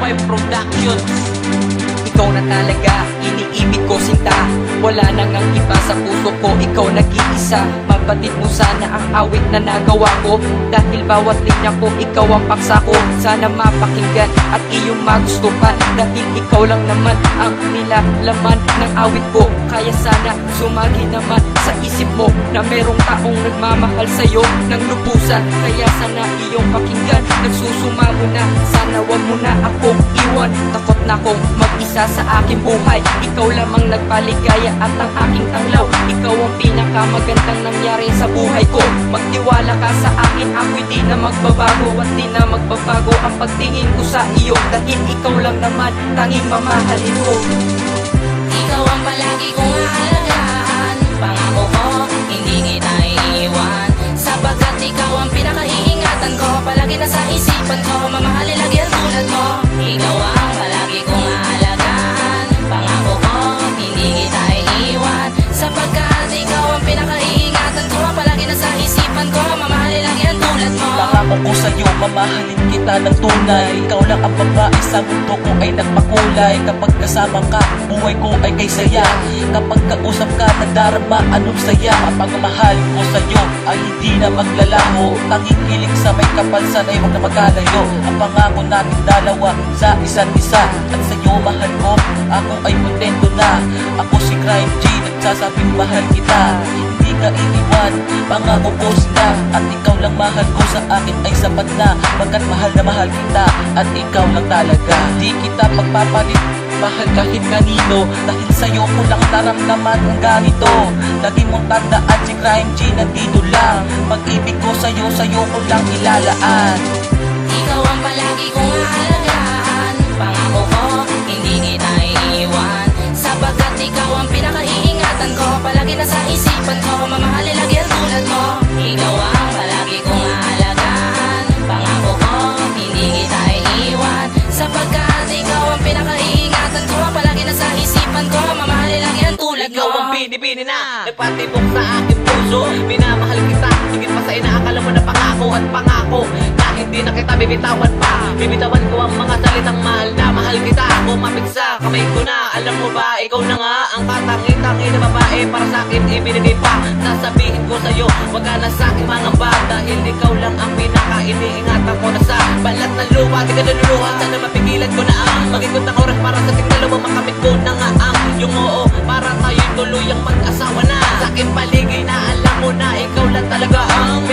5 Productions. Ikaw na talaga, iniibig ko sinta. Wala nang ang iba sa puso ko, ikaw nag-iisa. Mabatid mo sana ang awit na nagawa ko, dahil bawat linya ko, ikaw ang paksa ko. Sana mapakinggan at iyong magustuhan, dahil ikaw lang naman ang nilalaman ng awit ko. Kaya sana sumagi naman sa isip mo na merong taong nagmamahal sa'yo ng lubusan. Kaya sana iyong pakinggan, nagsusumamo na. Sana wag mo na akong iwan, takot na akong mag-isa sa aking buhay. Ikaw lamang nagpaligaya at ang aking tanglaw. Ikaw ang pinakamagandang nangyari sa buhay ko. Magtiwala ka sa akin, ako'y di na magbabago. At di na magbabago ang pagtingin ko sa iyo, dahil ikaw lang naman tanging mamahalin ko. Ikaw ang palagi kong aalagaan. Pangako ko, hindi kita iiwan, sapagkat ikaw ang pinakaiingatan ko. Palagi nasa isipan ko, mamahalin lagi ang tulad mo. Ikaw ang palagi kong aalagaan. Pangako ko, hindi kita iiwan, sapagkat ikaw ang pinakaiingatan ko. Palagi nasa isipan ko, mamahalin lagi ang tulad mo. Pangako ko sa'yo, mamahalin kita ng tunay. Ikaw lang ang babae sa mundo ko ay nagpakulay. Kapag kasama ka, buhay ko ay kay saya. Kapag kausap ka, nadarama anong saya. Ang pagmamahal ko sa'yo ay hindi na maglalaho. Tanging hiling sa may kapansan ay huwag na magkalayo. Ang pangako natin dalawa sa isa't isa. At sa'yo mahal ko, ako ay kontento na. Ako si Crime G, nagsasabing mahal kita. Hindi ka iiwan, pangako ko sila. At ikaw lang mahal ko, sa akin ay sapat na. Pagkat mahal na mahal kita, at ikaw lang talaga. Di kita magpapalit, mahal kahit kanino, dahil sa'yo ko lang naramdaman ang ganito. Lagi mong tandaan, si Crime G nandito lang. Pag-ibig ko sa'yo, sa'yo ko lang ilalaan. Ikaw ang palagi kong aalagaan. Pangako ko, hindi kita iiwan, sapagkat ikaw ang pinakaiingatan ko. Palagi nasa isipan ko, mamahalin lagi ang tulad mo. Ikaw ang palagi kong aalagaan. Pangako ko, hindi kita iiwan, sapagkat ikaw ang pinakaiingatan ko. Palagi nasa isipan ko, mamahalin lagi ang tulad mo. Ikaw ang bini-bini na nagpatibok sa aking puso. Minamahal kita, higit pa sa inaakala mo na pangako at pangako na hindi na kita bibitawan pa. Bibitawan ko ang mga salitang mahal na mahal kita. Kumapit sa kamay ko na, alam mo ba, ikaw na nga ang katangi-tangi na babae para sa akin ibinigay pa. Nasabihin ko sa'yo, wag ka na sa aking mga ba, dahil ikaw lang ang pinaka-iniingatan ko na sa balat ng lupa. Di ka naluluha, sana mapigilan ko na ang mag-ikot ng oras para sa ating dalawa. Makamit ko na nga ang yung oo, para tayo'y tuluyang mag-asawa na. Sa aking paligid na alam mo na ikaw lang talaga ang